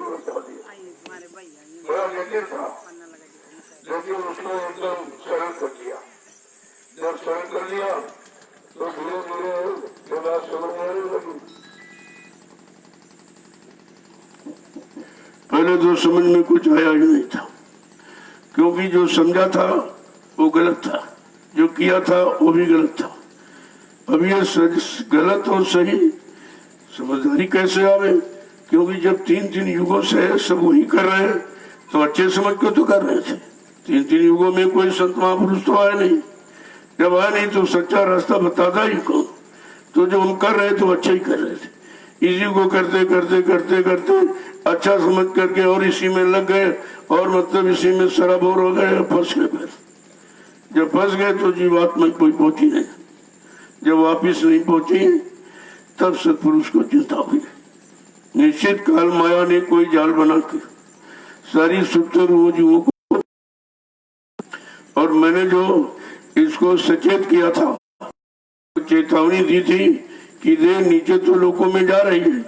बता दिया। बड़ा जटिल था, लेकिन उसको एकदम सरल कर दिया। जब सरल कर लिया तो धीरे धीरे ये बात समझ आने लगी। पहले तो समझ में कुछ आया ही नहीं था, क्योंकि जो समझा था वो गलत था, जो किया था वो भी गलत था। अब ये गलत और सही समझदारी कैसे आवे? क्योंकि जब तीन तीन युगों से सब वही कर रहे हैं तो अच्छे समझ के तो कर रहे थे। तीन तीन युगों में कोई संत महापुरुष तो आया नहीं, जब आया नहीं तो सच्चा रास्ता बताता ही कौन? तो जो हम कर रहे थे वो अच्छा ही कर रहे थे। इसी को करते करते करते करते अच्छा समझ करके और इसी में लग गए और मतलब इसी में सराबोर हो गए, फंस गए। फिर जब फंस गए तो जीवात्मा कोई पहुंची नहीं। जब वापिस नहीं पहुंची तब सत्पुरुष को चिंता हुई। निश्चित काल माया ने कोई जाल बना के सारी सुप्त जीवों को, और मैंने जो इसको सचेत किया था, चेतावनी दी थी कि देह नीचे तो लोगों में जा रही है,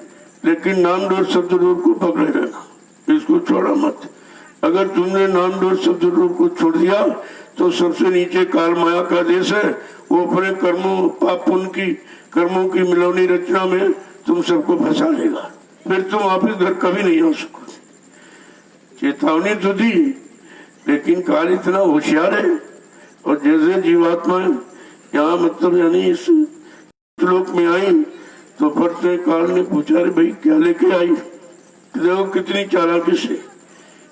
लेकिन नाम डोर शब्द डोर को पकड़े रहना, इसको छोड़ा मत। अगर तुमने नाम डोर शब्द डोर को छोड़ दिया तो सबसे नीचे काल माया का देश है। वो अपने कर्मों पाप पुण्य की कर्मों की मिलौनी रचना में तुम सबको फंसा लेगा, फिर तुम वापिस घर कभी नहीं आ सकोगे। चेतावनी तो दी, लेकिन काल इतना होशियार है। और जैसे जीवात्मा यहाँ मतलब यानी इस श्लोक में आई तो फटने काल ने पूछा, रे भाई क्या लेके आई? देखो कितनी चालाकी से,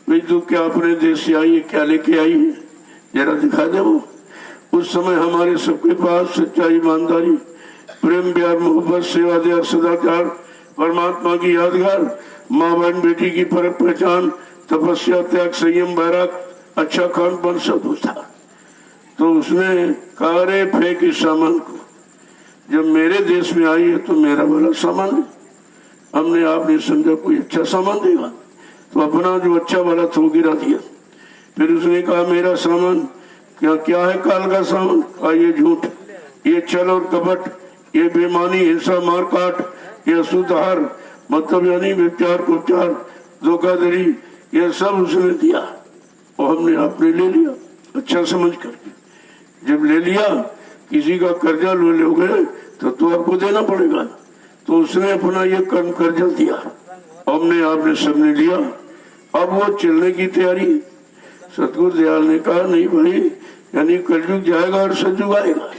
भाई तू क्या अपने देश से आई है, क्या लेके आई है, जरा दिखा दे। वो उस समय हमारे सबके पास सच्चाई, ईमानदारी, प्रेम, प्यार, मोहब्बत, सेवा, दया, सदाचार, परमात्मा की यादगार, माँ बहन बेटी की परख पहचान, तपस्या, त्याग, संयम, बैराग, अच्छा खान पान सब था। तो उसने कहा, रे फेंक इस सामान को, जब मेरे देश में आई है तो मेरा वाला सामान है। हमने आपने समझा कोई अच्छा सामान देगा, तो अपना जो अच्छा वाला था वो गिरा दिया। फिर उसने कहा मेरा सामान क्या क्या है? काल का सामान। कहा ये झूठ, ये छल और कपट, ये बेईमानी, हिंसा, मार काट, ये अशुद्ध आहार, मतलब यानी व्यभिचार, कुचार, धोखाधड़ी, ये सब उसने दिया और हमने आपने ले लिया अच्छा समझ करके। जब ले लिया, किसी का कर्जा लोगे तो आपको देना पड़ेगा, तो उसने अपना ये कर्म कर्जा दिया, हमने आपने सबने लिया। अब वो चलने की तैयारी। सतगुरु दयाल ने कहा नहीं भाई, यानी कलयुग जाएगा और सतयुग आएगा।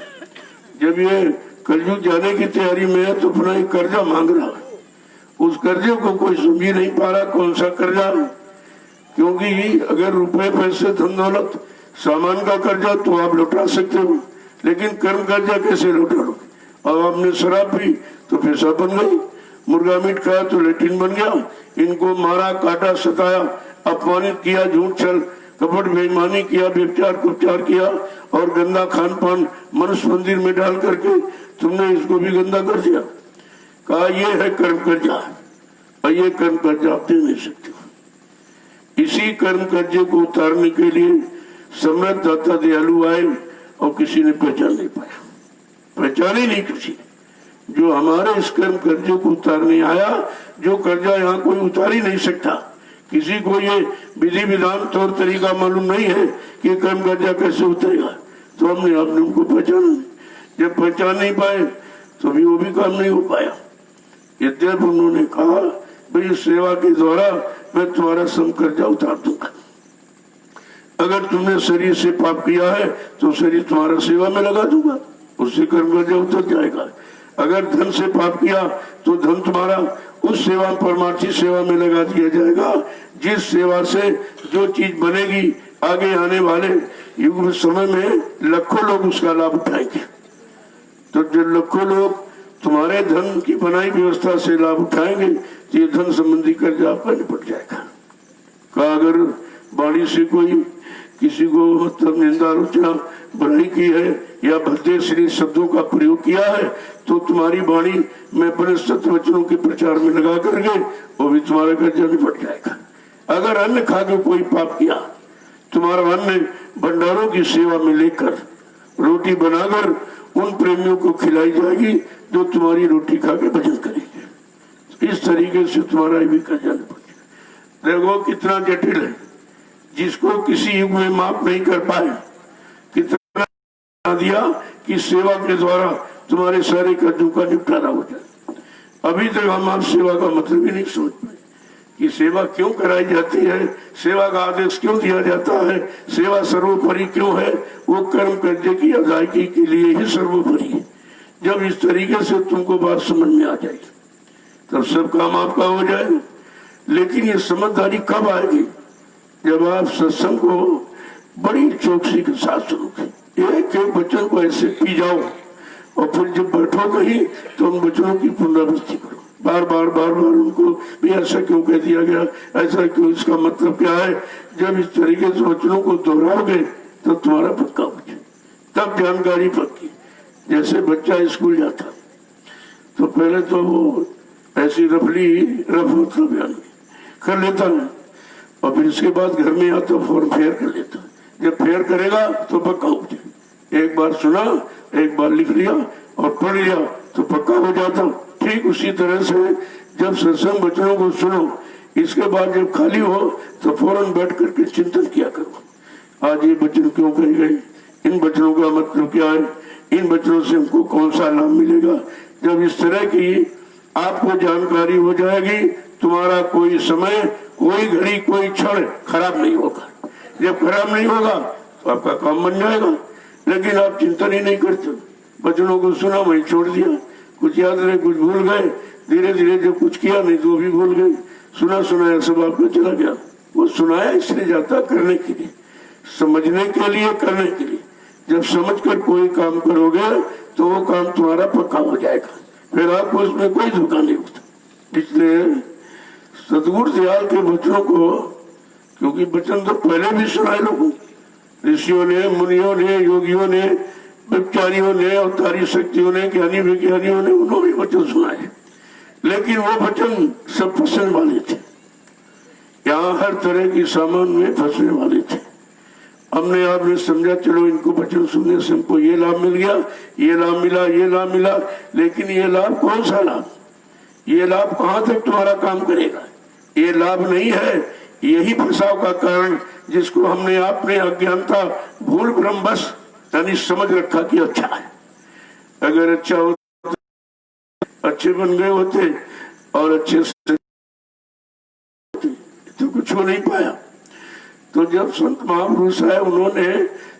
जब ये कलयुग जाने की तैयारी में है तो अपना एक कर्जा मांग रहा है। उस कर्जे को कोई समझ ही नहीं पा रहा कौन सा कर्जा है, क्योंकि अगर रुपए, पैसे, धन दौलत, सामान का कर्जा तो आप लौटा सकते हो, लेकिन कर्म कर्जा कैसे लौटा लो? अब आपने शराब पी तो पेशा बन गई, मुर्गा मीट खाया तो लेटिन बन गया, इनको मारा, काटा, सताया, अपमानित किया, झूठ छल कपट बेईमानी किया, व्यभिचार कुचार किया और गंदा खान पान मनुष्य मंदिर में डाल करके तुमने इसको भी गंदा कर दिया। कहा ये है कर्म कर्जा, और ये कर्म कर्जा आप दे नहीं सकते। इसी कर्म कर्जे को उतारने के लिए सम्राट दाता दयालु आए और किसी ने पहचान नहीं पाया, पहचान ही नहीं किसी। जो हमारे इस कर्म कर्जे को उतारने आया, जो कर्जा यहाँ कोई उतार ही नहीं सकता। किसी को ये विधि विधान तौर तरीका मालूम नहीं है कि कर्म कर्जा कैसे उतरेगा, तो हमने आपने उनको पहचाना। जब पहचान नहीं पाए तो भी वो भी काम नहीं हो पाया। यद्यपि उन्होंने कहा भाई सेवा के द्वारा मैं तुम्हारा सम कर्जा उतार दूंगा। अगर तुमने शरीर से पाप किया है तो शरीर तुम्हारा सेवा में लगा दूंगा, उससे कर्म कर्जा उतर जाएगा। अगर धन से पाप किया तो धन तुम्हारा उस सेवा, परमार्थी सेवा में लगा दिया जाएगा, जिस सेवा से जो चीज बनेगी आगे आने वाले युग में, समय में लाखों लोग उसका लाभ उठाएंगे। तो जो लाखों लोग तुम्हारे धन की बनाई व्यवस्था से लाभ उठाएंगे तो ये धन संबंधी कर्जा आपका निपट जाएगा। का अगर वाणी से कोई किसी को मतलब निंदा, आलोचना, बुराई की है या भद्दे श्री शब्दों का प्रयोग किया है तो तुम्हारी वाणी में अपने सत्य वचनों के प्रचार में लगा करके वो भी तुम्हारा कर्जा निपट जाएगा। अगर अन्न खा के कोई पाप किया, तुम्हारा अन्न भंडारों की सेवा में लेकर रोटी बनाकर उन प्रेमियों को खिलाई जाएगी जो तुम्हारी रोटी खा के भजन करेंगे। इस तरीके से तुम्हारा भी कर्जा निपट जाएगा। देखो कितना जटिल है, जिसको किसी युग में माफ नहीं कर पाए, कितना दिया कि सेवा के द्वारा तुम्हारे सारे कर्जों का निपटारा हो जाए। अभी तक हम आप सेवा का मतलब ही नहीं सोच पाए कि सेवा क्यों कराई जाती है, सेवा का आदेश क्यों दिया जाता है, सेवा सर्वोपरि क्यों है। वो कर्म कर्जे की अदायगी के लिए ही सर्वोपरि है। जब इस तरीके से तुमको बात समझ में आ जाएगी तब सब काम आपका हो जाएगा। लेकिन ये समझदारी कब आएगी? जब आप सत्संग को बड़ी चौकसी के साथ सुनोगे, एक एक वचन को ऐसे पी जाओ और फिर जब बैठो कहीं तो उन वचनों की पुनरावृत्ति करो, बार बार उनको भी ऐसा क्यों कह दिया गया, ऐसा क्यों, इसका मतलब क्या है। जब इस तरीके से वचनों को दोहराओगे तो तुम्हारा पक्का हो जाए, तब जानकारी पक्की। जैसे बच्चा स्कूल जाता तो पहले तो वो ऐसी रफ मतलब कर लेता है और फिर इसके बाद घर में आता फौरन फेयर कर लेता। जब फेयर करेगा तो पक्का हो जाए। एक बार सुना, एक बार लिख लिया और पढ़ लिया तो पक्का हो जाता। ठीक उसी तरह से जब सत्संग वचनों को सुनो, इसके बाद जब खाली हो तो फौरन बैठ करके चिंतन किया करो, आज ये वचन क्यों कहे गए, इन वचनों का मतलब क्या है, इन वचनों से हमको कौन सा लाभ मिलेगा। जब इस तरह की आपको जानकारी हो जाएगी, तुम्हारा कोई समय, कोई घड़ी, कोई क्षण खराब नहीं होगा। जब खराब नहीं होगा तो आपका काम बन जाएगा। लेकिन आप चिंतन ही नहीं करते, वचनों को सुना वहीं छोड़ दिया, कुछ याद रहे कुछ भूल गए, धीरे धीरे जब कुछ किया नहीं तो भी भूल गए, सुना सुनाया सब आपका चला गया। वो सुनाया इसलिए जाता करने के लिए, समझने के लिए, करने के लिए। जब समझकर कोई काम करोगे तो वो काम तुम्हारा पक्का हो जाएगा, फिर आपको उसमें कोई धोखा नहीं होता। इसलिए सतगुरु दयाल के वचनों को, क्योंकि वचन तो पहले भी सुनाए लोगों, ऋषियों ने, मुनियों ने, योगियों ने, विचारियों ने, अवतारी शक्तियों ने, ज्ञानी विज्ञानियों ने, उन्होंने भी वचन सुनाए। लेकिन वो वचन सब फंसने वाले थे, यहाँ हर तरह की सामान में फंसने वाले थे। हमने आपने समझा चलो इनको वचन सुनने से हमको ये लाभ मिल गया, ये लाभ मिला, ये लाभ मिला। लेकिन ये लाभ कौन सा लाभ, ये लाभ कहाँ तक तुम्हारा काम करेगा, ये लाभ नहीं है। यही फंसाव का कारण जिसको हमने आपने अज्ञानता, भूल भ्रम बस यानी समझ रखा कि अच्छा है। अगर अच्छा होता, अच्छे बन गए होते और अच्छे से तो कुछ हो नहीं पाया। तो जब संत महापुरुष आए, उन्होंने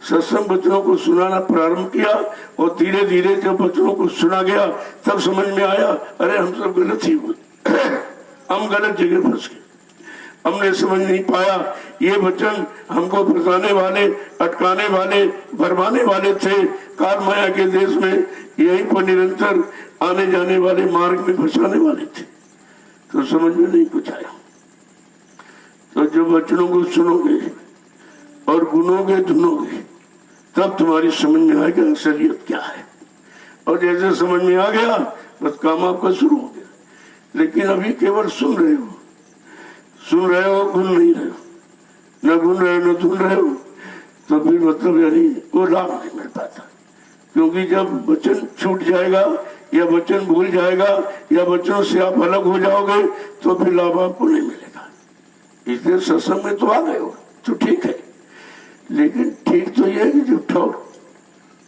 सत्संग वचनों को सुनाना प्रारंभ किया और धीरे धीरे जब वचनों को सुना गया तब समझ में आया, अरे हम सब गलत ही हुए, हम गलत जगह फंस गए, हमने समझ नहीं पाया। ये वचन हमको फंसाने वाले, अटकाने वाले, भरमाने वाले थे, काल माया के देश में यहीं पर निरंतर आने जाने वाले मार्ग में फंसाने वाले थे। तो समझ में नहीं कुछ आया। तो जब वचनों को सुनोगे और गुनोगे, धुनोगे, तब तुम्हारी समझ में आएगा असलियत क्या है। और जैसे समझ में आ गया बस काम आपका शुरू हो गया। लेकिन अभी केवल सुन रहे हो, गुन नहीं रहे हो, न गुन रहे हो न धुन रहे हो, तो फिर मतलब यानी वो लाभ नहीं मिल पाता। क्योंकि जब वचन छूट जाएगा या वचन भूल जाएगा या वचनों से आप अलग हो जाओगे तो फिर लाभ आपको नहीं मिलेगा। इसलिए सत्संग में तो आ गए हो तो ठीक है, लेकिन ठीक तो यह है कि जब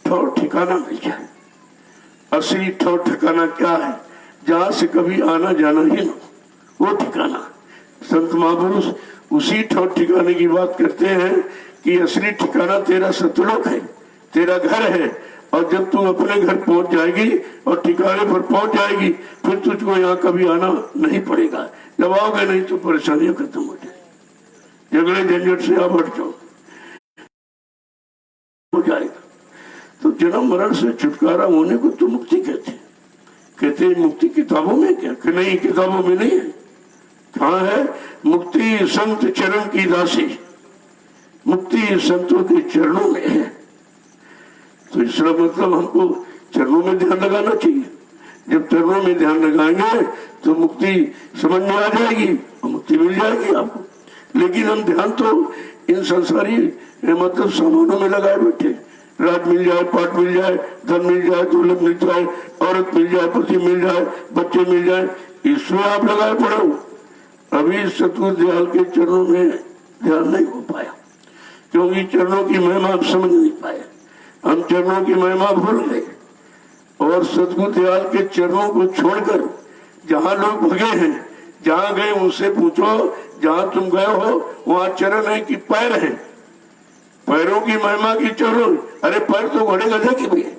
ठौर ठिकाना मिल जाए। असली ठौर ठिकाना क्या है, जहां से कभी आना जाना ही ना, वो ठिकाना। संत महापुरुष उसी ठौर ठिकाने की बात करते हैं कि असली ठिकाना तेरा सतलोक है, तेरा घर है। और जब तू अपने घर पहुंच जाएगी और ठिकाने पर पहुंच जाएगी फिर तुझको यहाँ कभी आना नहीं पड़ेगा। जब आओगे नहीं तो परेशानियां खत्म हो जाएगी, झगड़े झंझट से आप हट जाओ हो जाएगा। तो जन्म मरण से छुटकारा होने को तो मुक्ति कहते हैं। मुक्ति किताबों में क्या, कि नहीं किताबों में नहीं है। कहाँ है मुक्ति? संत चरण की दासी, मुक्ति संतों के चरणों में है। तो इसका मतलब हमको चरणों में ध्यान लगाना चाहिए। जब चरणों में ध्यान लगाएंगे तो मुक्ति समझ में आ जाएगी और मुक्ति मिल जाएगी आपको। लेकिन हम ध्यान तो इन संसारी मतलब सामानों में लगाए बैठे, राज मिल जाए, पाठ मिल जाए, धन मिल जाए, दौलत मिल जाए, औरत मिल जाए, पति मिल जाए, बच्चे मिल जाए, इसमें आप लगाए पड़े हो। अभी सतगुरु दयाल के चरणों में ध्यान नहीं हो पाया, क्योंकि चरणों की महिमा आप समझ नहीं पाए। हम चरणों की महिमा भूल गए और सतगुरु दयाल के चरणों को छोड़कर जहाँ लोग भगे हैं, जहाँ गए उनसे पूछो, जहाँ तुम गए हो वहाँ चरण है कि पैर है? पैरों की महिमा की चरण, अरे पैर तो घोड़े गधे की भी है,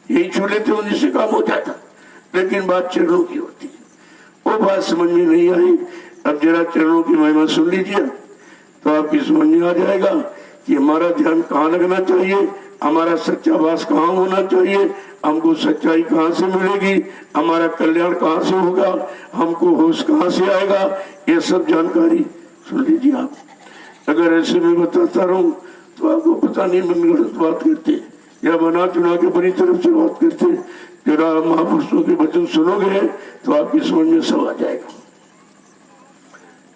यही छू लेते उन्हीं से काम हो जाता, लेकिन बात चरणों की होती है। वो बात समझ में नहीं आई। अब जरा चरणों की महिमा सुन लीजिए तो आपकी समझ में आ जाएगा कि हमारा ध्यान कहाँ लगना चाहिए, हमारा सच्चा वास कहाँ होना चाहिए, हमको सच्चाई कहाँ से मिलेगी, हमारा कल्याण कहाँ से होगा, हमको होश कहाँ से आएगा, ये सब जानकारी सुन लीजिए आप। अगर ऐसे में बताता रहूं तो आपको पता नहीं मन गलत बात करते या बना चुना के बड़ी तरफ से बात करते। जरा महापुरुषों के वचन सुनोगे तो आपकी समझ में सब आ जाएगा।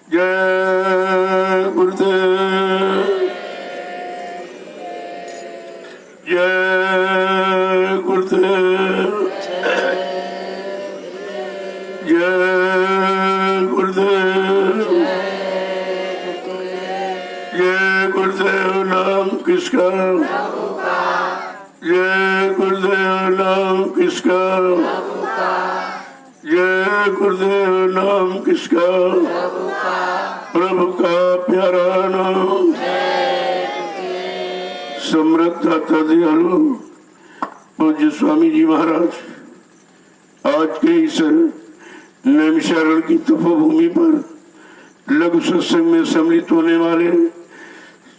जय गुरुदेव, जय गुरुदेव, जय गुरुदेव, जय गुरुदेव नाम किसका, जय गुरुदेव नाम किसका, जय गुरुदेव नाम किसका, प्रभु का प्यारा नाम, समृद्ध दाता दयालु पूज्य स्वामी जी महाराज आज के इस नैमिषारण्य की तपोभूमि पर लघु सत्संग में सम्मिलित होने वाले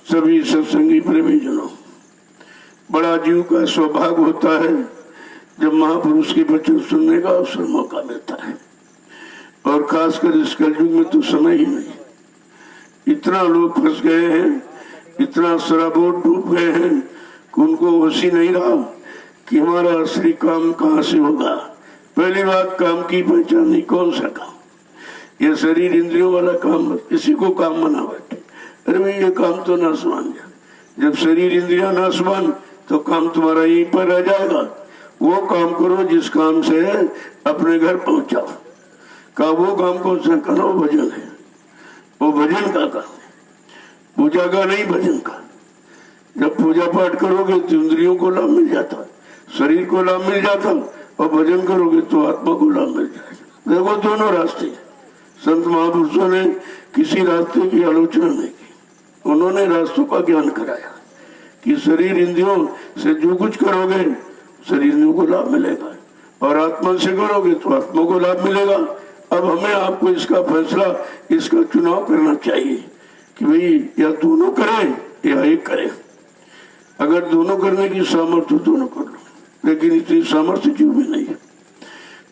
सभी सत्संगी प्रेमीजनों, बड़ा जीव का सौभाग्य होता है जब महापुरुष के वचन सुनने का अवसर मौका मिलता है। और खासकर इस कलयुग में तो समय ही नहीं, इतना लोग फंस गए हैं, इतना सराबोर डूब गए हैं कि उनको होश ही नहीं रहा कि हमारा असली काम कहाँ से होगा। पहली बात, काम की पहचान नहीं, कौन सा काम, ये शरीर इंद्रियों वाला काम, इसी को काम बना बैठे। अरे भाई ये काम तो नासवान है, जब शरीर इंद्रिया नासवान तो काम तुम्हारा यहीं पर रह जाएगा। वो काम करो जिस काम से अपने घर पहुंचाओ। का वो काम कौन सा करो, भजन है, वो भजन का काम है, पूजा का नहीं, भजन का। जब पूजा पाठ करोगे तो इंद्रियों को लाभ मिल जाता, शरीर को लाभ मिल जाता, और भजन करोगे तो आत्मा को लाभ मिल जाएगा। देखो दोनों रास्ते, संत महापुरुषों ने किसी रास्ते की आलोचना नहीं की, उन्होंने रास्तों का ज्ञान कराया कि शरीर इंद्रियों से जो कुछ करोगे शरीर इंद्रियों को लाभ मिलेगा, और आत्मा से करोगे तो आत्मा को लाभ मिलेगा। अब हमें आपको इसका फैसला, इसका चुनाव करना चाहिए कि भाई या दोनों करें या एक करें। अगर दोनों करने की सामर्थ्य दोनों कर लो, लेकिन इतनी सामर्थ्य क्यों भी नहीं है,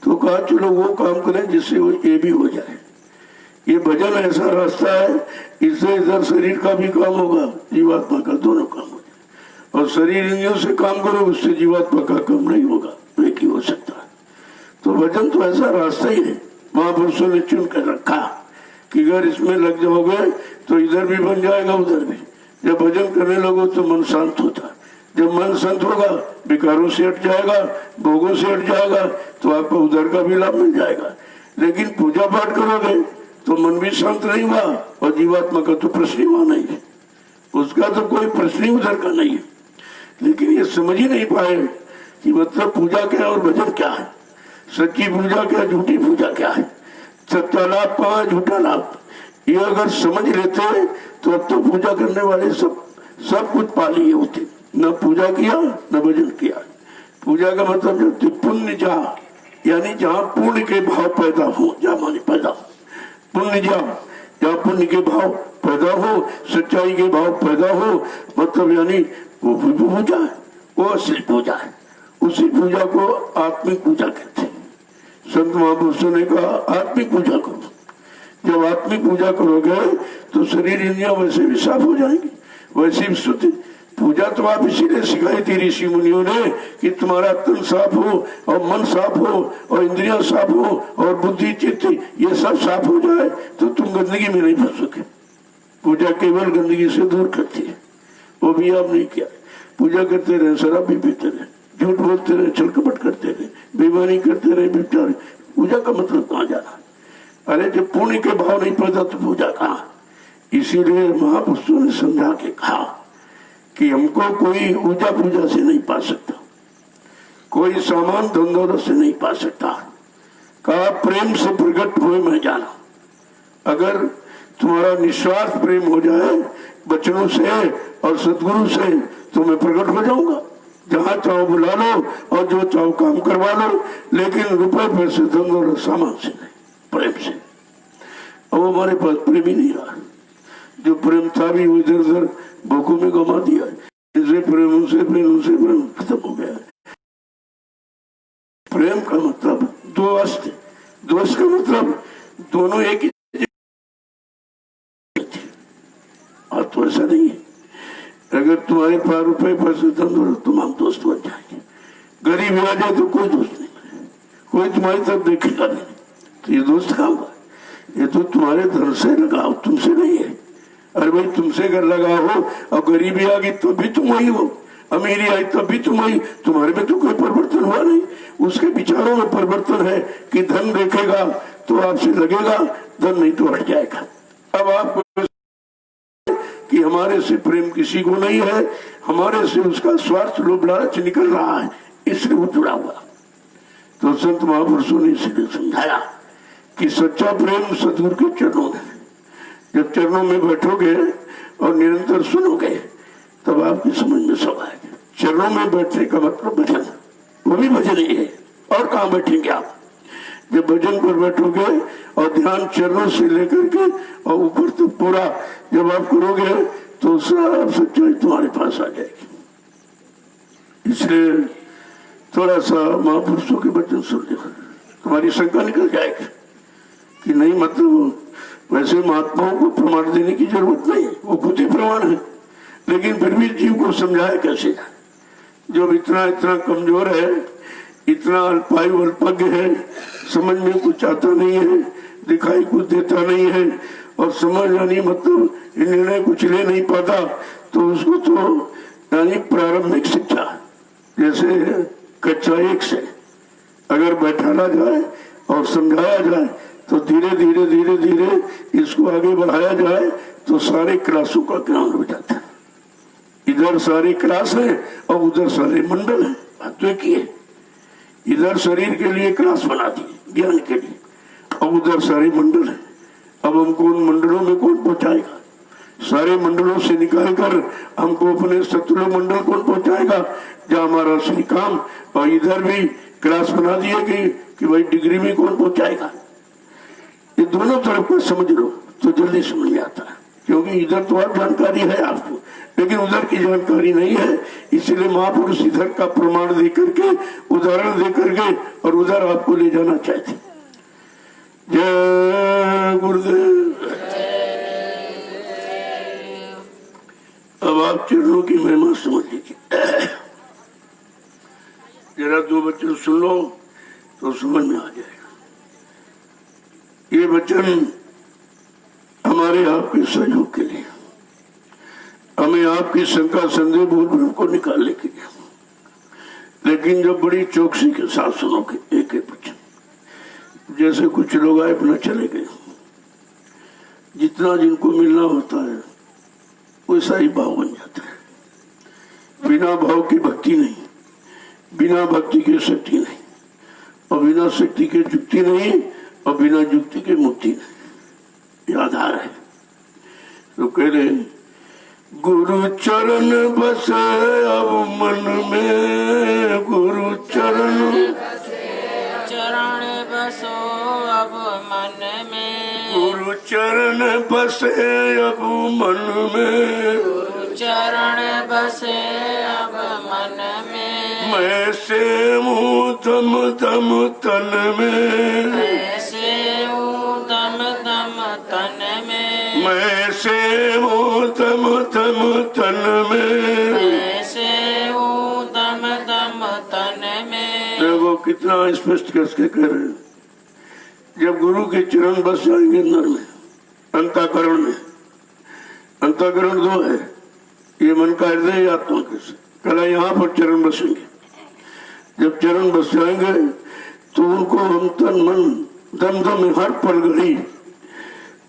तो कहा चलो वो काम करें जिससे वो ये भी हो जाए। ये भजन ऐसा रास्ता है, इससे इधर शरीर का भी काम होगा, जीवात्मा का दोनों काम हो जाए। और शरीर इंद्रियों से काम करो, उससे जीवात्मा का काम नहीं होगा, एक ही हो सकता है। तो भजन तो ऐसा रास्ता ही है, महापुरुषों ने चुन कर रखा कि अगर इसमें लग जाओगे तो इधर भी बन जाएगा उधर भी। जब भजन करने लगो तो मन शांत होता है, जब मन शांत होगा विकारों से हट जाएगा, भोगों से हट जाएगा, तो आपको उधर का भी लाभ मिल जाएगा। लेकिन पूजा पाठ करोगे तो मन भी शांत नहीं हुआ, और जीवात्मा का तो प्रश्न ही वहां नहीं है, उसका तो कोई प्रश्न ही उधर का नहीं है। लेकिन ये समझ ही नहीं पाए कि मतलब पूजा क्या और भजन क्या है, सच्ची पूजा क्या, झूठी पूजा क्या है, सच्चा लाभ कहाँ, झूठा लाभ। ये अगर समझ लेते तो अब तो पूजा करने वाले सब कुछ पा लिए होते, न पूजा किया न भजन किया। पूजा का मतलब जो पुण्य जहाँ, यानी जहाँ पुण्य के भाव पैदा हो, जहाँ माने पैदा हो पुण्य, जहाँ पुण्य के भाव पैदा हो, सच्चाई के भाव पैदा हो, मतलब यानी वो भी पूजा है, वो असली पूजा है। उसी पूजा को आत्मिक पूजा कहते हैं। संत महापुरुषों ने कहा आत्मिक पूजा करो। जब आत्मिक पूजा करोगे तो शरीर इंद्रियां वैसे भी साफ हो जाएंगी, वैसे भी शुद्ध। पूजा तो आप इसीलिए सिखाई थी ऋषि मुनियों ने कि तुम्हारा तन साफ हो और मन साफ हो और इंद्रियां साफ हो और बुद्धि चित्त ये सब साफ हो जाए तो तुम गंदगी में नहीं फंसोगे। पूजा केवल गंदगी से दूर करती है, वो भी आप नहीं किया। पूजा करते रहे, शराब भी पीते रहे, झूठ बोलते रहे, छल कपट करते रहे, बेईमानी करते रहे, बिचारे। पूजा का मतलब कहाँ जाना। अरे जब पुण्य के भाव नहीं पैदा तो पूजा कहाँ। इसीलिए महापुरुषों ने समझा के कहा कि हमको कोई पूजा पूजा से नहीं पा सकता, कोई सामान धन दौलत से नहीं पा सकता। कहा प्रेम से प्रकट हुए मैं जाना। अगर तुम्हारा निस्वार्थ प्रेम हो जाए बचनों से और सदगुरु से तो मैं प्रकट हो जाऊंगा। जहाँ चाहो बुला लो और जो चाहो काम करवा लो, लेकिन रुपए पैसे धन दौलत सामान से नहीं, प्रेम से। अब हमारे पास प्रेम ही नहीं रहा। जो प्रेम था भी इधर उधर भूखों में गमा दिया। इनसे प्रेम, उनसे प्रेम, उनसे प्रेम खत्म हो गया। प्रेम का मतलब दोस्त, दोस्त का मतलब दोनों एक ही। और तो ऐसा नहीं है। अगर तुम्हारे पास रुपए पैसे धन दौलत तुम हम दोस्त बन जाएंगे, गरीब आ जाए तो कोई दोस्त नहीं, कोई तुम्हारी तरफ देखेगा नहीं। तो ये दोस्त कहाँ हुआ? ये तो तुम्हारे धन से लगाओ, तुमसे नहीं है। अरे भाई तुमसे अगर लगा हो और गरीबी आ गई तो भी तुम वही हो, अमीरी आई तब भी तुम वही। तुम्हारे में तो कोई परिवर्तन हुआ नहीं। उसके विचारों में परिवर्तन है कि धन देखेगा तो आपसे लगेगा, धन नहीं तो हट जाएगा। अब आपको कि हमारे से प्रेम किसी को नहीं है, हमारे से उसका स्वार्थ लोभ लालच निकल रहा है, इसलिए वो जुड़ा हुआ। तो संत महापुरुषों ने इसलिए समझाया कि सच्चा प्रेम सतगुरु के चरणों में। जब चरणों में बैठोगे और निरंतर सुनोगे तब आपकी समझ में सब आएगा। चरणों में बैठने का मतलब भजन, वो भी भजन ही है। और कहाँ बैठेंगे आप? जब भजन पर बैठोगे और ध्यान चरणों से लेकर के और ऊपर तो पूरा जब आप करोगे तो सब सच्चाई तुम्हारे पास आ जाएगी। इसलिए थोड़ा सा महापुरुषों के वचन सुन लो, तुम्हारी शंका निकल जाएगी कि नहीं, मतलब वैसे महात्माओं को प्रमाण देने की जरूरत नहीं है, वो खुद ही प्रमाण है। लेकिन फिर भी जीव को समझाया कैसे? जो इतना इतना कमजोर है, इतना अल्पायु अल्पज्ञ है, समझ में कुछ आता नहीं है, दिखाई कुछ देता नहीं है और समझ यानी मतलब निर्णय कुछ ले नहीं पाता, तो उसको तो यानी प्रारंभिक शिक्षा जैसे कक्षा एक से अगर बैठाना जाए और समझाया जाए तो धीरे धीरे धीरे धीरे इसको आगे बढ़ाया जाए तो सारे क्लासों का ज्ञान हो जाता है। इधर सारी क्लास है और उधर सारे मंडल है। बात तो एक ही है। इधर शरीर के लिए क्लास बना दी ज्ञान के लिए, अब उधर सारे मंडल है। अब हमको उन मंडलों में कौन पहुंचाएगा? सारे मंडलों से निकालकर हमको अपने शत्रु मंडल कौन पहुंचाएगा जहाँ हमारा असली काम। और इधर भी क्लास बना दिए कि भाई डिग्री में कौन पहुंचाएगा। ये दोनों तरफ का समझ लो तो जल्दी समझ में आता है, क्योंकि इधर तो और जानकारी है आपको लेकिन उधर की जानकारी नहीं है। इसलिए महापुरुष इधर का प्रमाण दे करके, उदाहरण दे करके और उधर आपको ले जाना चाहते। जय गुरुदेव। अब आप चरणों की महिमा समझ लीजिए। जरा दो वचन सुन लो तो समझ में आ जाएगा। ये वचन हमारे आपके सहयोग के लिए, हमें आपकी शंका संदेह बोल भ्रम को निकालने के लिए। लेकिन जब बड़ी चौकसी के साथ सुनोगे एक एक वचन, जैसे कुछ लोग आए अपना चले गए, जितना जिनको मिलना होता है वैसा ही भाव बन जाता है। बिना भाव की भक्ति नहीं, बिना भक्ति के शक्ति नहीं, और बिना शक्ति के युक्ति नहीं, और बिना युक्ति के मुक्ति नहीं। ये आधार है। तो कह रहे गुरु चरण बसे अब मन में, गुरु चरण बसो अब मन में, गुरु चरण बसे अब मन में, गुरु चरण बसे अब मन में। मैं से मुँह दम दम तन में, मैं से हूँ दम दम तन में, मैं से मुँह दम दम तन में, मैं से हूँ दम दम तन में। देखो कितना स्पष्ट करके कह रहे हैं। जब गुरु के चरण बस जाएंगे अंदर में, अंतःकरण में, अंतःकरण दो है, ये मन का हृदय आत्मा के से कला यहाँ पर चरण बसेंगे। जब चरण बस जाएंगे तो उनको हम तन मन दम दम में हर पल घड़ी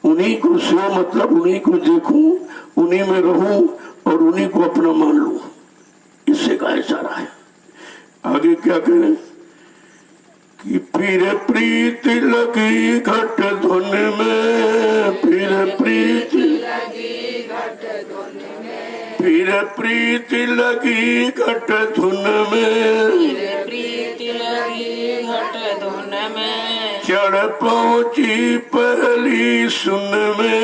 उन्हीं को सेव, मतलब उन्हीं को देखूं, उन्हीं में रहूं और उन्हीं को अपना मान लूं। इससे का इशारा है। आगे क्या करें कि फिर प्रीति लगी घट धुन में, फिर प्रीति लगी घट धुन में, फिर प्रीति लगी घट धुन में, फिर प्रीति लगी घट धुन में, चढ़ पहुंची पहली सुन में,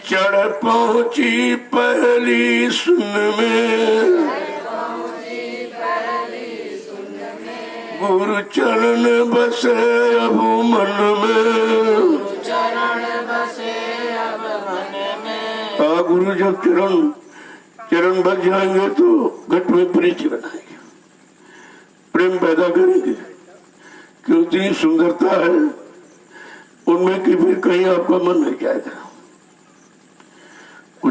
चढ़ पहुंची पहली सुन में, गुरु चरण बसे अब मन में, चरण बसे अब मन में। गुरु जब चरण बस जाएंगे तो घट में प्रीति बनाएंगे, प्रेम पैदा करेंगे कि उतनी सुंदरता है उनमें कि फिर कहीं आपका मन नहीं जाएगा।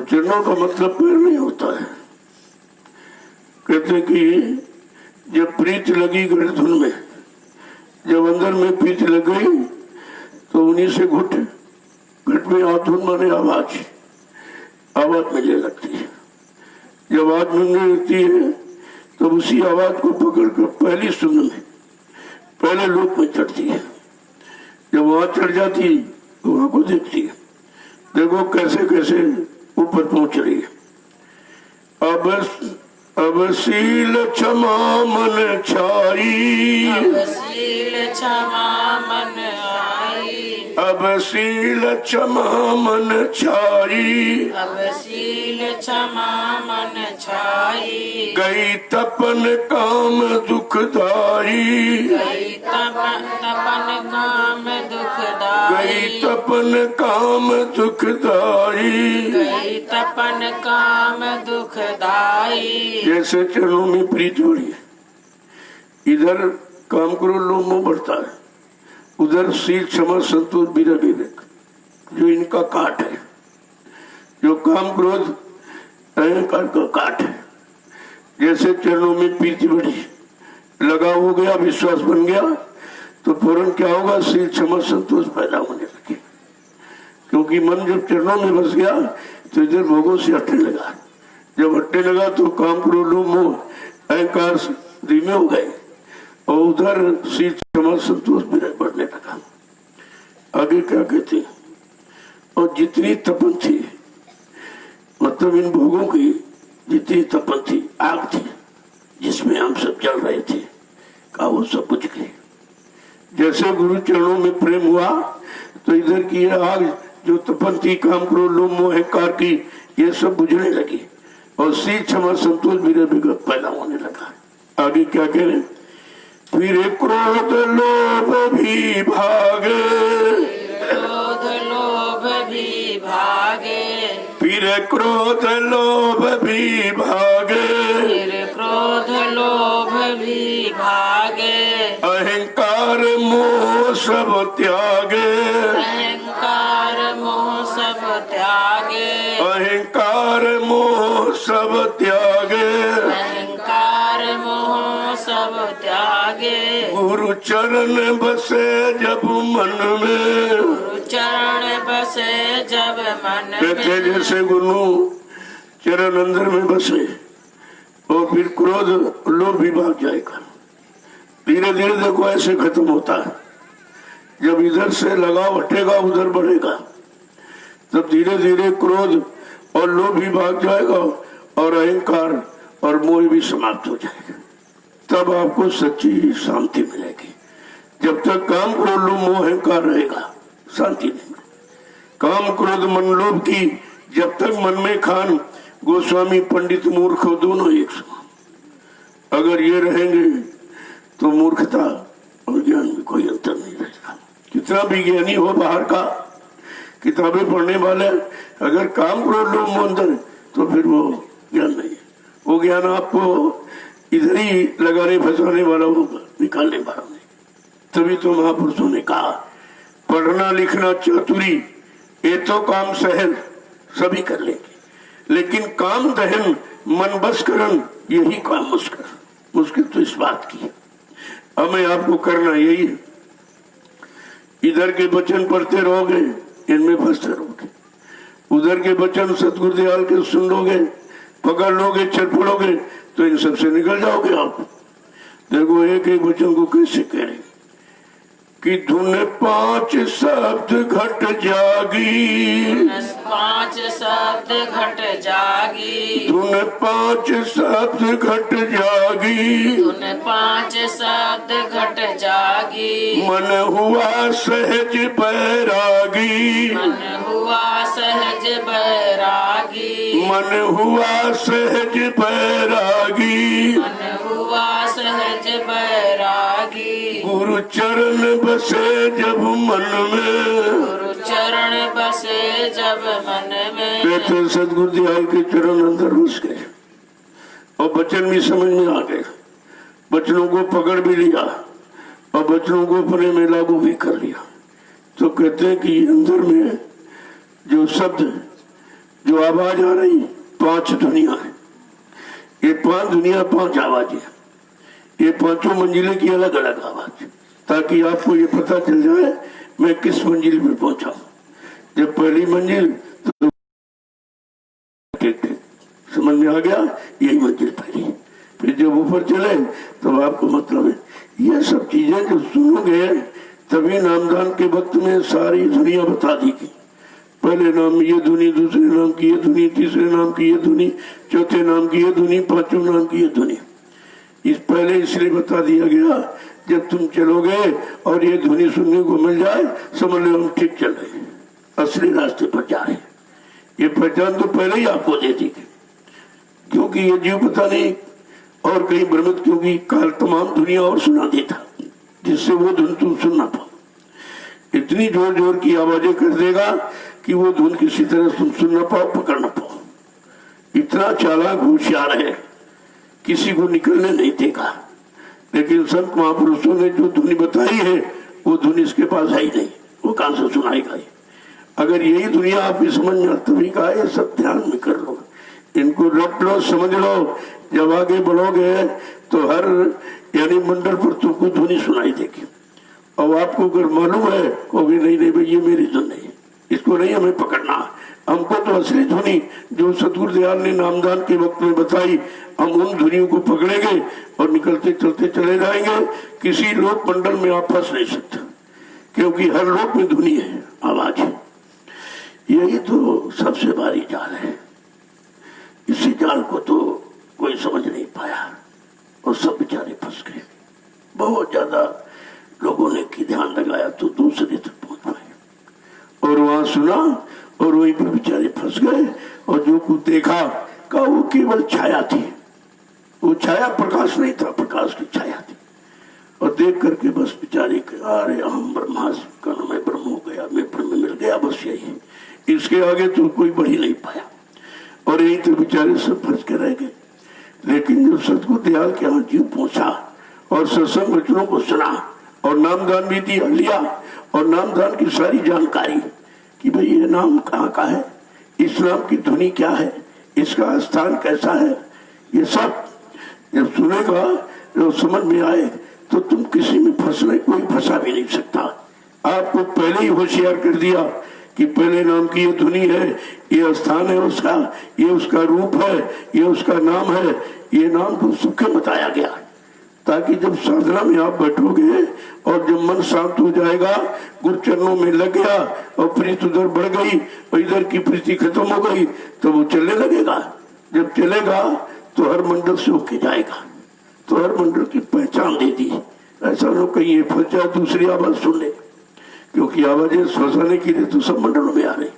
चरणों का मतलब पैर नहीं होता है। कहते कि जब प्रीत लगी घट धुन में, जब अंदर में प्रीत लग गई तो उन्हीं से घुट घट में धुन माने आवाज मिलने लगती है। जब आवाज मिलने लगती है तो उसी आवाज को पकड़ कर पहली सुन में, पहले लोक में चढ़ती है। जब वहां चढ़ जाती तो वहां को देखती है, देखो कैसे कैसे ऊपर पहुंच रही है। अब शील क्षमा मन छाई, अब शील क्षमा मन आई, अब शील क्षमा मन छाई, अब शील क्षमा मन छाई, गई तपन काम दुखदाई, गई तपन काम दुखदाई, गई तपन काम दुखदाई। गई तपन काम दुखदाई। जैसे चरणों में प्रीत बढ़ी, इधर काम करो लोभ मोह बढ़ता है, उधर शील क्षमा संतोष बीरा विवेक जो इनका काट है, जो काम क्रोध अहंकार का काट है। जैसे चरणों में प्रीति बढ़ी, लगा हो गया, विश्वास बन गया तो फौरन क्या होगा, शील क्षमा संतोष पैदा होने लगे। क्योंकि मन जब चरणों में बस गया तो इधर भोगों से हटने लगा। जब हटने लगा तो काम क्रोध लोभ मोह अहंकार धीमे हो गए और उधर शील क्षमा संतोष बढ़ने लगा। आगे क्या कहते, और जितनी तपन थी, मतलब इन भोगों की जितनी तपन थी, आग थी जिसमें हम सब जल रहे थे, का वो सब बुझ गई। जैसे गुरु चरणों में प्रेम हुआ तो इधर की यह आग जो तपन थी काम क्रोध लोभ मोह अहंकार की, ये सब बुझने लगी और शील क्षमा संतोष बीरा विवेक पैदा होने लगा। आगे क्या कह रहे, फिर क्रोध लोभ भी भागे, क्रोध लोभ भी भागे, फिर क्रोध लोभ भी भागे, फिर क्रोध लोभ भी भागे, अहंकार मोह सब त्यागे, अहंकार मोह सब त्यागे, अहंकार मोह सब त्यागे, अहंकार मोह सब त्यागे। गुरु चरण बसे जब मन में, गुरु चरण बसे जब मन कहते में, जैसे गुरु चरण अंदर में बसे और फिर क्रोध लोभ भी भाग जाएगा। धीरे धीरे देखो ऐसे खत्म होता है। जब इधर से लगाव हटेगा उधर बढ़ेगा, तब धीरे धीरे क्रोध और लोभ भी भाग जाएगा और अहंकार और मोह भी समाप्त हो जाएगा। तब आपको सच्ची शांति मिलेगी। जब तक काम क्रोध लोभ मोह अहंकार रहेगा शांति नहीं मिलेगी। काम क्रोध मन लोभ की जब तक मन में खान, गोस्वामी पंडित मूर्ख दोनों एक समान। अगर ये रहेंगे तो मूर्खता और ज्ञान में कोई अंतर नहीं रहेगा। कितना भी ज्ञानी हो बाहर का, किताबें पढ़ने वाले, अगर काम क्रोध लोभ मोह अंदर तो फिर वो ज्ञान नहीं है। वो ज्ञान आपको इधर ही लगाने फंसाने वाला होगा, निकालने वाला नहीं। तभी तो महापुरुषों ने कहा, पढ़ना लिखना चातुरी ये तो काम सहल सभी कर लेंगे, लेकिन काम दहन मन बस करन यही काम मुश्किल। मुश्किल तो इस बात की हमें आपको करना यही है। इधर के वचन पढ़ते रहोगे, इनमें फंसते रहोगे। उधर के वचन सतगुरु दयाल के सुन लोगे, पकड़ लोगे, चल पड़ोगे, तो इन सबसे निकल जाओगे आप। देखो एक एक वचन को कैसे कह रहे कि धुन पांच शब्द घट जागी, 5 शब्द घट जागी, धुन पांच शब्द घट जागी, धुन 5 शब्द घट जागी, मन हुआ सहज बैरागी, मन हुआ सहज बैरागी, मन हुआ सहज बैरागी, मन हुआ सहज बैरागी, गुरु चरण बसे जब मन में, गुरु चरण बसे जब मन में, कहते सतगुरु दयाल के चरण अंदर बस गए और वचन भी समझ में आ गए, वचनों को पकड़ भी लिया और वचनों को अपने में लागू भी कर लिया। तो कहते हैं कि अंदर में जो शब्द, जो आवाज आ रही, 5 दुनिया है। ये 5 दुनिया, 5 आवाजें, ये 5 मंजिलें की अलग अलग आवाज, ताकि आपको ये पता चल जाए मैं किस मंजिल में पहुंचा। जब पहली मंजिल तो ठीक ठीक समझ में आ गया, यही मंजिल पहली। फिर जब ऊपर चले तब आपको मतलब है ये सब चीजें जो सुनोगे, तभी नामदान के वक्त में सारी दुनिया बता देगी। पहले नाम ये धुनी, दूसरे नाम की ये धुनी, तीसरे नाम की ये धुनी, चौथे नाम की ये धुनी, 5वें नाम की ये धुनी। इस पहले इसलिए बता दिया गया, जब तुम चलोगे और ये ध्वनि सुनने को मिल जाए, समझ लो हम ठीक चल रहे, असली रास्ते पर जा रहे। ये पहचान तो पहले ही आपको दे दी, क्योंकि ये जीव पता नहीं और कहीं भ्रमित, क्योंकि काल तमाम दुनिया और सुना देता, जिससे वो धुन तुम सुन ना पाओ। इतनी जोर जोर की आवाजें कर देगा कि वो धुन किसी तरह तुम सुन ना पाओ, पकड़ ना पाओ। इतना चालाक होशियार है, किसी को निकलने नहीं देगा। लेकिन संत महापुरुषों ने जो धुनी बताई है, वो धुनी इसके पास है ही नहीं, वो कहां से सुनाएगा। अगर यही दुनिया आपकी समझ में तभी का है, सब ध्यान में कर लो, इनको रट लो, समझ लो। जब आगे बढ़ोगे तो हर यानी मंडल पर तुमको ध्वनि सुनाई देगी। और आपको अगर मालूम है, कहोगे नहीं नहीं भाई ये मेरी धुन नहीं, इसको नहीं हमें पकड़ना, हमको तो असली धुनी जो सतगुरु दयाल ने नामदान के वक्त में बताई, हम उन धुनियों को पकड़ेंगे और निकलते चलते चले जाएंगे। किसी लोक मंडल में आप फंस नहीं सकते, क्योंकि हर लोक में धुनी है, आवाज है। यही तो सबसे भारी जाल है। इसी जाल को तो कोई समझ नहीं पाया और सब बेचारे फंस गए। बहुत ज्यादा लोगों ने की ध्यान लगाया तो दूसरे तक पहुंच पाए, और वहां सुना और वहीं पर बेचारे फंस गए। और जो कुछ देखा का वो केवल छाया थी, वो छाया प्रकाश नहीं था, प्रकाश की छाया थी। और देख करके बस बेचारे अरे हम ब्रह्मास्म में ब्रह्म हो गया, मैं ब्रह्म मिल गया, बस यही। इसके आगे तो कोई बढ़ ही नहीं पाया और यही तो बेचारे सब फंस के रह गए। लेकिन जब सतगुरु दयाल के यहाँ जीव पहुंचा और सत्संग वचनों को सुना और नामदान भी दिया लिया, और नामदान की सारी जानकारी कि भाई ये नाम कहाँ का है, इस नाम की ध्वनि क्या है, इसका स्थान कैसा है, ये सब जब सुनेगा, जब समझ में आए, तो तुम किसी में फंसने कोई फंसा भी नहीं सकता। आपको पहले ही होशियार कर दिया कि पहले नाम की ये ध्वनि है, ये स्थान है उसका, ये उसका रूप है, ये उसका नाम है। ये नाम तो सबके बताया गया, ताकि जब साधना में आप बैठोगे और जब मन शांत हो जाएगा, गुरु चरणों में लग गया और प्रीति उधर बढ़ गई और इधर की प्रीति खत्म हो गई, तो वो चलने लगेगा। जब चलेगा तो हर मंडल से होके जाएगा, तो हर मंडल की पहचान दे दी। ऐसा लोग कहीं ये फंस जाए दूसरी आवाज सुन ले, क्योंकि आवाजें फंसाने के लिए तो सब मंडलों में आ रही,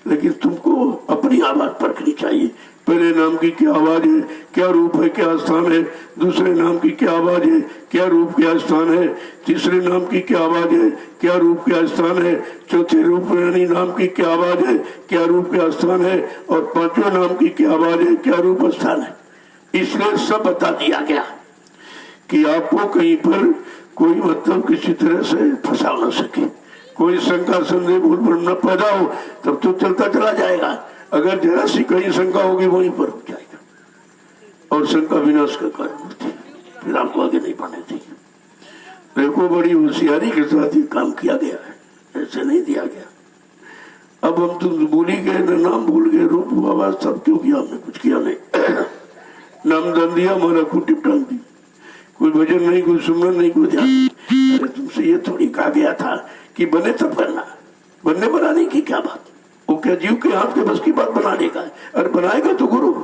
लेकिन तुमको अपनी आवाज परखनी चाहिए। पहले नाम की क्या आवाज है, क्या रूप है, क्या स्थान है, दूसरे नाम की क्या आवाज है, क्या रूप क्या स्थान है, तीसरे नाम की क्या आवाज है, क्या रूप क्या स्थान है, चौथे रूप यानी नाम की क्या आवाज है, क्या रूप क्या स्थान है, और पांचवें नाम की क्या आवाज है, क्या रूप स्थान है। इसलिए सब बता दिया गया कि आपको कहीं पर कोई मतलब किसी तरह से फंसा न सके, कोई शंका संदेह भूल भ्रम न पैदा हो, तब तो चलता चला जाएगा। अगर जरा सी कहीं शंका होगी वहीं पर हो जाएगा, और शंका विनाश का कारण होती है, फिर आपको आगे नहीं बढ़ने चाहिए। देखो बड़ी होशियारी के साथ ये काम किया गया है, ऐसे नहीं दिया गया। अब हम तो भूल ही गए, न नाम भूल गए, रूप बाबा सब क्यों किया, हमने कुछ किया नहीं। नाम दान दिया, हमारा खूटी टांग दी, कोई भजन नहीं, कोई सुमरन नहीं, कोई ध्यान। अरे तुमसे ये थोड़ी कहा गया था कि बने तब करना, बनने बनाने की क्या बात, वो क्या जीव के हाथ के बस की बात बनाने का है। अरे बनाएगा तो गुरु,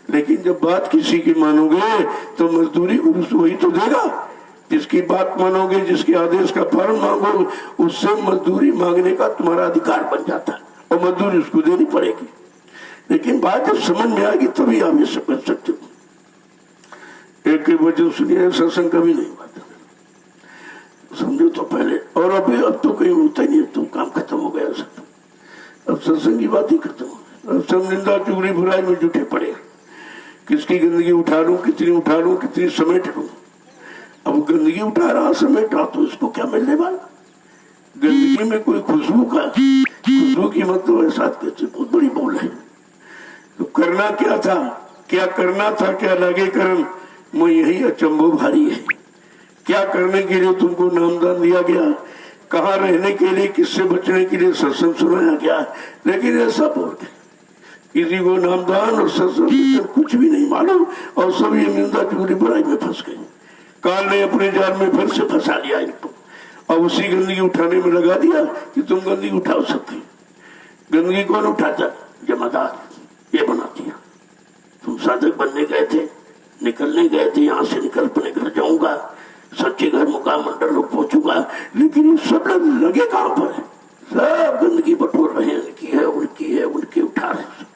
लेकिन जब बात किसी की मानोगे तो मजदूरी गुरु से वही तो देगा। जिसकी बात मानोगे, जिसके आदेश का पालन मांगोगे, उससे मजदूरी मांगने का तुम्हारा अधिकार बन जाता है और मजदूरी उसको देनी पड़ेगी। लेकिन बात जब समझ में आएगी तभी आप ये सब कर सकते हो। एक वजह सुनिए, सत्संग कभी नहीं हुआ था, समझो तो पहले। और अभी अब तो कहीं होता ही नहीं, तो काम खत्म हो गया सब, अब सत्संग की बात ही खत्म हो गई। अब सब निंदा चुगली बुराई में जुटे पड़े, किसकी गंदगी उठा लूं, कितनी समेट लूं। अब गंदगी उठा रहा समेटा तो इसको क्या मिलने वाला। गंदगी में कोई खुशबू की मतलब ऐसा कैसे, बहुत बड़ी बोल है। तो करना क्या था, क्या करना था, क्या लगे करन, मैं यही अचंभो भारी है। क्या करने के लिए तुमको नामदान दिया गया, कहाँ रहने के लिए, किससे बचने के लिए सत्संग सुनाया गया, लेकिन ऐसा बोल के किसी को नामदान और सत्संग कुछ भी नहीं मालूम, और सब ये निंदा चुगली बुराई में फंस गए। काल ने अपने जाल में फिर से फंसा लिया इनको, और उसी गंदगी उठाने में लगा दिया कि तुम गंदगी उठा सकते। गंदगी कौन उठाता, जमादार, ये बना दिया। तुम साधक बनने गए थे, निकलने गए थे, यहाँ से निकल अपने घर जाऊंगा, सच्चे घर मुकाम मंडल लोग पहुंचूंगा, लेकिन ये सब लगे कहाँ पर है, सब गंदगी बटोर रहे हैं, उनकी उठा रहे हैं।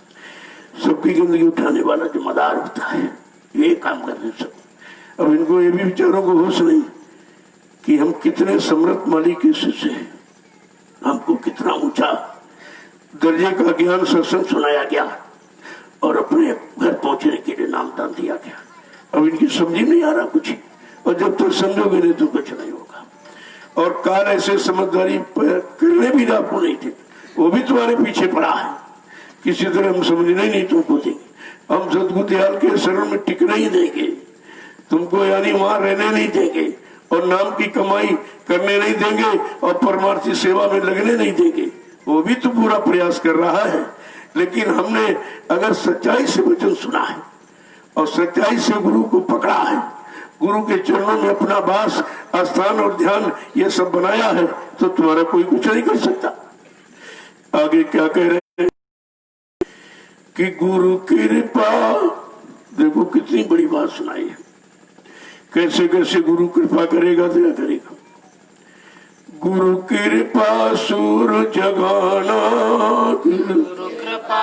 सबकी गंदगी उठाने वाला जिम्मेदार होता है, ये काम कर रहे सब। अब इनको ये भी विचारों को होश नहीं कि हम कितने समृद्ध मालिक के शिष्य हैं, हमको कितना ऊंचा दर्जे का ज्ञान सत्संग सुनाया गया और अपने घर पहुंचने के लिए नामदान दिया गया। अब इनकी समझ नहीं आ रहा कुछ, और जब तक समझोगे नहीं तो कुछ नहीं होगा। और काल ऐसे समझदारी करने भी आपको नहीं थे, वो भी तुम्हारे पीछे पड़ा है, किसी तरह हम समझने ही नहीं तुमको देंगे। हम सदगुरु दयाल के शरण में टिकने ही देंगे तुमको, यानी वहां रहने नहीं देंगे, और नाम की कमाई करने नहीं देंगे, और परमार्थी सेवा में लगने नहीं देंगे। वो भी तो पूरा प्रयास कर रहा है, लेकिन हमने अगर सच्चाई से वचन सुना है और सच्चाई से गुरु को पकड़ा है, गुरु के चरणों में अपना वास, स्थान और ध्यान ये सब बनाया है, तो तुम्हारा कोई कुछ नहीं कर सकता। आगे क्या कह रहे हैं कि गुरु कृपा, देखो कितनी बड़ी बात सुनाई है, कैसे कैसे गुरु कृपा करेगा, दया करेगा। गुरु कृपा सूर जगाना, गुरु कृपा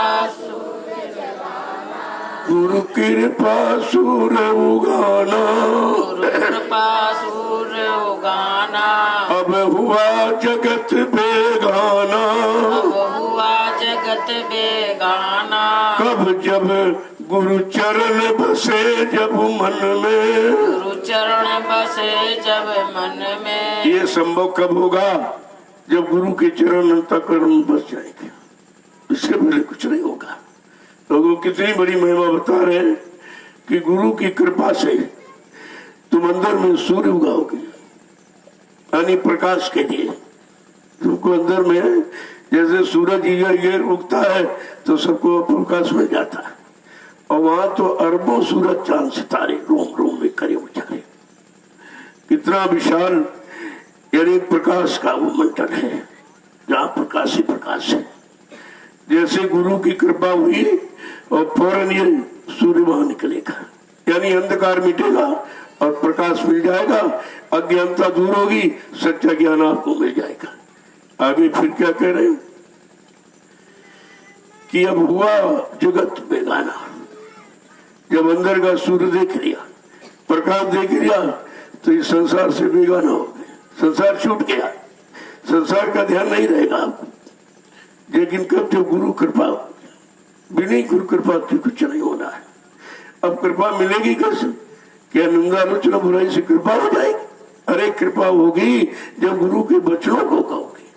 गुरु कृपा सूर उगाना, गुरु कृपा सूर्य उगाना। अब हुआ जगत बेगाना, अब हुआ जगत बेगाना। कब जब गुरु चरण बसे जब मन में, गुरु चरण बसे जब मन में। ये संभव कब होगा, जब गुरु के चरण अंतःकरण बस जाएंगे, इसके पहले कुछ नहीं होगा। लोगों कितनी बड़ी महिमा बता रहे हैं कि गुरु की कृपा से तुम अंदर में सूर्य उगाओगे, यानी प्रकाश के लिए। तुमको अंदर में जैसे सूरज ईगर उगता है तो सबको प्रकाश मिल जाता है, और वहां तो अरबों सूरज चांद सितारे रोम रोम में करे उजारे। कितना विशाल यानी प्रकाश का वो मंडल है, जहाँ प्रकाश ही प्रकाश है। जैसे गुरु की कृपा हुई और फौरन ये सूर्य वहां निकलेगा, यानी अंधकार मिटेगा और प्रकाश मिल जाएगा, अज्ञानता दूर होगी, सच्चा ज्ञान आपको मिल जाएगा। आगे फिर क्या कह रहे हैं कि अब हुआ जगत बेगाना, जब अंदर का सूर्य देख लिया, प्रकाश देख लिया, तो इस संसार से बेगाना हो गए, संसार छूट गया, संसार का ध्यान नहीं रहेगा आपको। लेकिन कब जब गुरु कृपा, बिना गुरु कृपा से कुछ नहीं होना है। अब कृपा मिलेगी कैसे, क्या निंदा आलोचना बुराई से कृपा हो जाएगी? अरे कृपा होगी जब गुरु के वचनों को कहोगे,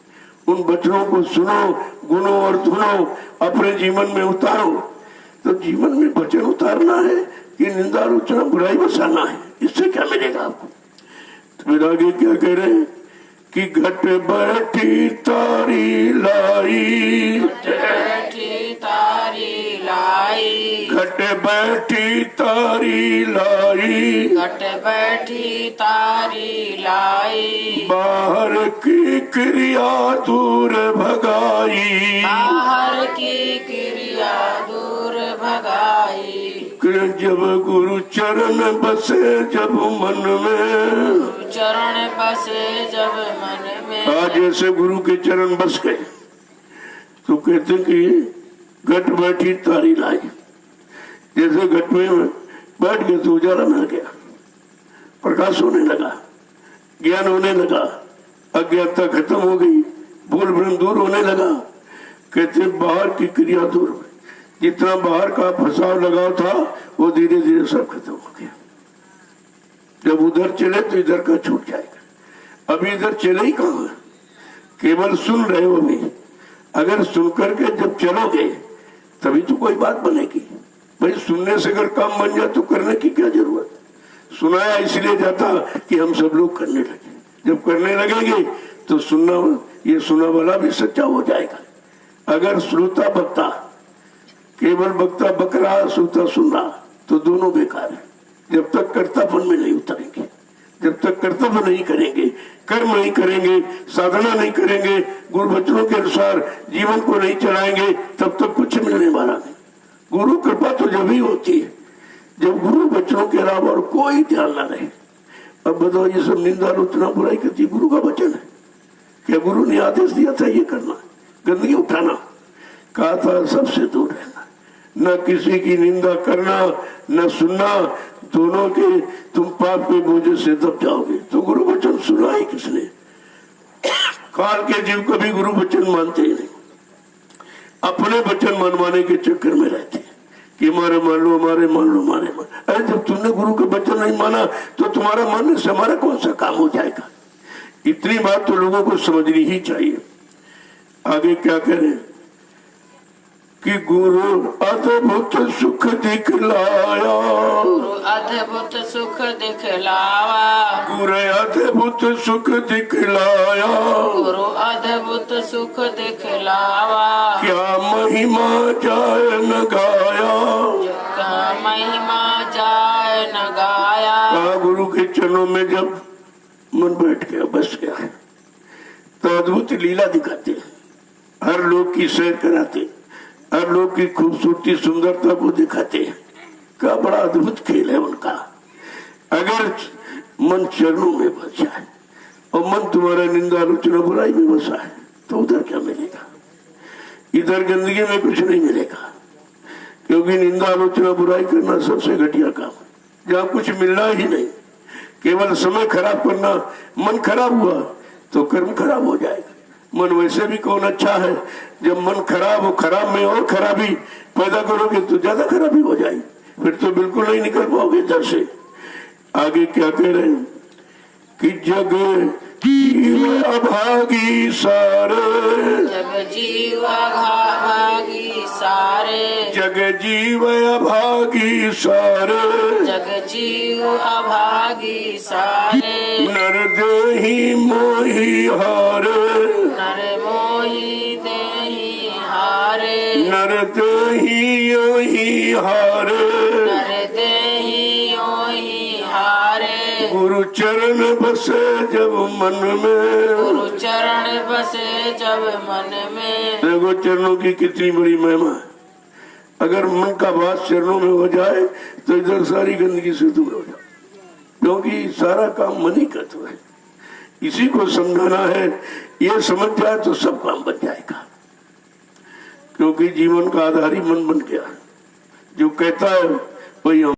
उन वचनों को सुनो, गुनो और धुनो, अपने जीवन में उतारो। तो जीवन में वचन उतारना है कि निंदा आलोचना बुराई बसाना है, इससे क्या मिलेगा आपको? फिर आगे क्या कह रहे हैं कि घट बैठी तारी लाई, बैठी तारी लाई, घट बैठी तारी लाई, घट बैठी तारी लाई, बाहर की क्रिया दूर भगाई, बाहर की क्रिया दूर भगाई, जब गुरु चरण बसे जब मन में, चरण बसे जब मन में। आज जैसे गुरु के चरण बस गए तो कहते कि घट बैठी तारी लाई, जैसे घट में बैठ गए तो उजाला मिल गया, प्रकाश होने लगा, ज्ञान होने लगा, अज्ञानता खत्म हो गई, भूल भ्रम दूर होने लगा। कहते बाहर की क्रिया दूर हुई, जितना बाहर का फसाव लगाव था वो धीरे धीरे सब खत्म हो गया। जब उधर चले तो इधर का छूट जाएगा। अभी इधर चले ही कहाँ, केवल सुन रहे हो। अभी अगर सुन करके जब चलोगे तभी तो कोई बात बनेगी। भाई सुनने से अगर काम बन जाए तो करने की क्या जरूरत। सुनाया इसलिए जाता कि हम सब लोग करने लगे, जब करने लगेंगे तो सुनना, ये सुना वाला भी सच्चा हो जाएगा। अगर श्रोता बकता, केवल बकता बक रहा, श्रोता सुन रहा, तो दोनों बेकार है। जब तक कर्तापन में नहीं उतरेंगे, जब तक कर्तव्य नहीं करेंगे, कर्म नहीं करेंगे, साधना नहीं करेंगे, गुरु वचनों के अनुसार जीवन को नहीं चलाएंगे, तब तक कुछ मिलने वाला नहीं। गुरु कृपा तो जब ही होती है जब गुरु वचनों के अलावा और कोई ध्यान न रहे। अब बताओ, ये सब निंदा आलोचना बुराई करती गुरु का वचन है क्या? गुरु ने आदेश दिया था ये करना, गंदगी उठाना, कहा था सबसे दूर रहना, न किसी की निंदा करना, न सुनना, दोनों के तुम पाप के बोझ से दब जाओगे। तो गुरु वचन सुना ही किसने? काल के जीव कभी गुरु वचन मानते ही नहीं, अपने वचन मनवाने के चक्कर में रहते हैं कि हमारे मान लो, हमारे मान लो, हमारे मान। अरे जब तुमने गुरु के वचन नहीं माना तो तुम्हारा मानने से हमारा कौन सा काम हो जाएगा? इतनी बात तो लोगों को समझनी ही चाहिए। आगे क्या करें कि गुरु अद्भुत सुख दिखलाया, गुरु अद्भुत सुख दिखलावा, गुरु अद्भुत सुख दिखलाया, गुरु अद्भुत सुख दिखलावा, क्या महिमा जाए न गाया, का महिमा जाए न गाया। गुरु के चरणों में जब मन बैठ गया, बस गया, तो अद्भुत लीला दिखाते, हर लोग की सैर कराते, हर लोग की खूबसूरती सुंदरता को दिखाते हैं। क्या बड़ा अद्भुत खेल है उनका। अगर मन चरणों में बस जाए और मन तुम्हारा निंदा आलोचना बुराई में बसा है तो उधर क्या मिलेगा? इधर गंदगी में कुछ नहीं मिलेगा, क्योंकि निंदा आलोचना बुराई करना सबसे घटिया काम है, जहाँ कुछ मिलना ही नहीं, केवल समय खराब करना। मन खराब हुआ तो कर्म खराब हो जाएगा। मन वैसे भी कौन अच्छा है, जब मन खराब हो, खराब में और खराबी पैदा करोगे तो ज्यादा खराबी हो जाएगी, फिर तो बिल्कुल नहीं निकल पाओगे इधर से। आगे क्या कह रहे हैं कि जग जीव अभागी सारे, जग जीव अभागी सारे, जग जीव अभागी सारे, जग जीव अभागी सारे, नर देहि मोहि हारे, नर मोहि देहि हारे, नर देहि योहि हारे, नर देहि योहि हारे। गुरु चरण बसे जब मन में, गुरु चरण बसे जब मन में। देखो चरणों की कितनी बड़ी महिमा है। अगर मन का वास चरणों में हो जाए तो इधर सारी गंदगी से दूर हो जाए, क्योंकि सारा काम मन ही करता है। इसी को समझाना है, ये समझ जाए तो सब काम बन जाएगा, क्योंकि जीवन का आधार ही मन बन गया। जो कहता है वही हम